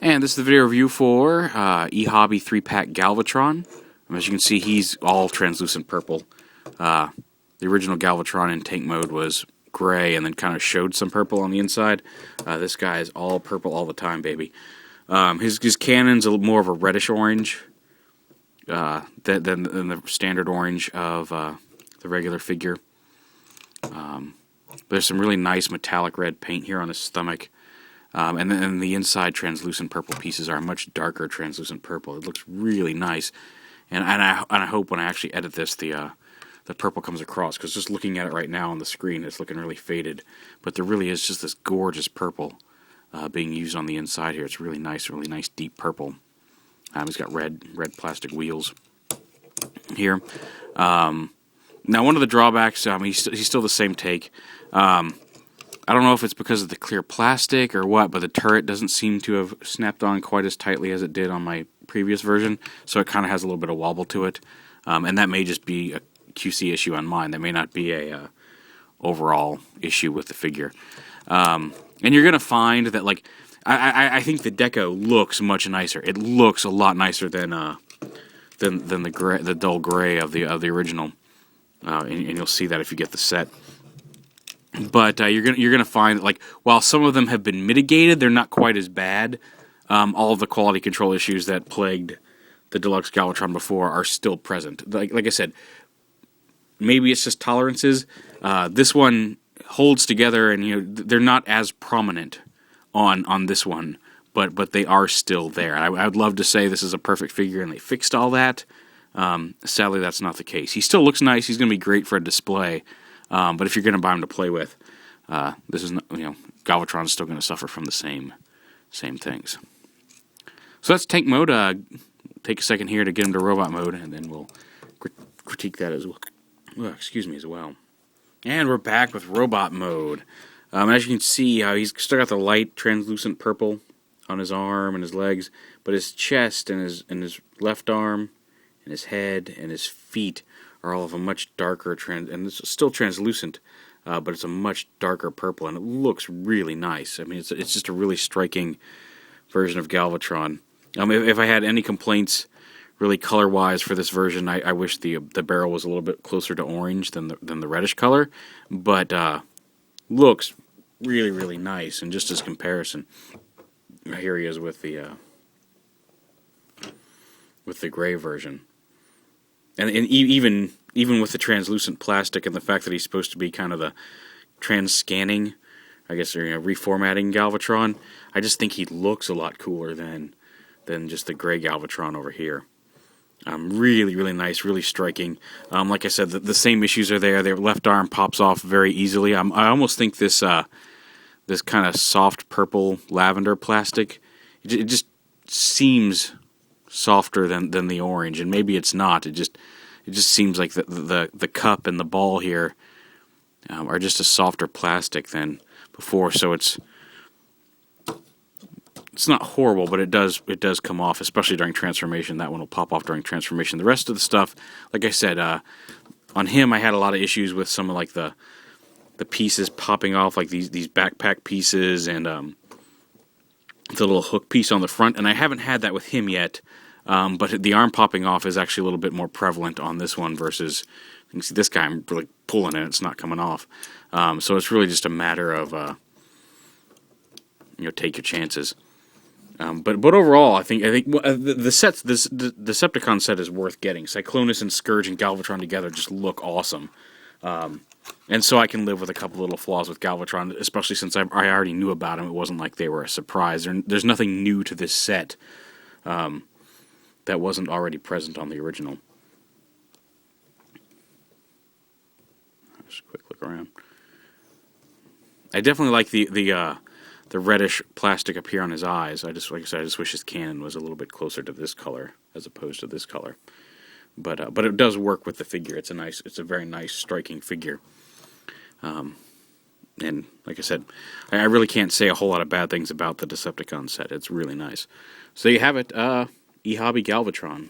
And this is the video review for eHobby 3-pack Galvatron. As you can see, he's all translucent purple. The original Galvatron in tank mode was gray and then kind of showed some purple on the inside. This guy is all purple all the time, baby. His cannon's more of a reddish orange than the standard orange of the regular figure. There's some really nice metallic red paint here on his stomach. And then the inside translucent purple pieces are a much darker translucent purple. It looks really nice, and I hope when I actually edit this the purple comes across, because just looking at it right now on the screen it's looking really faded, but there really is just this gorgeous purple being used on the inside here. It's really nice deep purple. He's got red plastic wheels here. Now one of the drawbacks, he's still the same take. I don't know if it's because of the clear plastic or what, but the turret doesn't seem to have snapped on quite as tightly as it did on my previous version, so it kind of has a little bit of wobble to it. And that may just be a QC issue on mine. That may not be a overall issue with the figure. And you're going to find that, like, I think the deco looks much nicer. It looks a lot nicer than the dull gray of the original. And you'll see that if you get the set. But you're gonna find that, like, while some of them have been mitigated, they're not quite as bad. All of the quality control issues that plagued the deluxe Galvatron before are still present. Like I said, maybe it's just tolerances. This one holds together, and they're not as prominent on this one, but they are still there. I would love to say this is a perfect figure and they fixed all that. Sadly, that's not the case. He still looks nice. He's gonna be great for a display. But if you're going to buy him to play with, this is Galvatron is still going to suffer from the same things. So that's tank mode. Take a second here to get him to robot mode, and then we'll critique that as well. As well. And we're back with robot mode. As you can see, he's still got the light translucent purple on his arm and his legs, but his chest and his left arm and his head and his feet are all of a much darker and it's still translucent, but it's a much darker purple, and it looks really nice. I mean, it's just a really striking version of Galvatron. If I had any complaints, really color-wise for this version, I wish the barrel was a little bit closer to orange than the reddish color, but looks really nice. And just as comparison, here he is with the gray version. And even with the translucent plastic and the fact that he's supposed to be kind of the trans-scanning, I guess, or reformatting Galvatron, I just think he looks a lot cooler than just the gray Galvatron over here. Really nice, really striking. Like I said, the same issues are there. Their left arm pops off very easily. I almost think this kind of soft purple lavender plastic, it just seems softer than the orange, and maybe it's not. It just seems like the cup and the ball here are just a softer plastic than before. So it's not horrible, but it does come off, especially during transformation. That one will pop off during transformation. The rest of the stuff, like I said, on him I had a lot of issues with some of like the pieces popping off, like these backpack pieces and the little hook piece on the front, and I haven't had that with him yet. But the arm popping off is actually a little bit more prevalent on this one versus, you can see this guy, I'm really pulling it, it's not coming off. So it's really just a matter of, take your chances. But overall, I think the sets, the Decepticon set is worth getting. Cyclonus and Scourge and Galvatron together just look awesome. And so I can live with a couple little flaws with Galvatron, especially since I already knew about them. It wasn't like they were a surprise. There's nothing new to this set that wasn't already present on the original. Just a quick look around. I definitely like the reddish plastic up here on his eyes. Like I said, I just wish his cannon was a little bit closer to this color as opposed to this color. But it does work with the figure. It's a very nice, striking figure. And like I said, I really can't say a whole lot of bad things about the Decepticon set. It's really nice. So you have it, eHobby Galvatron.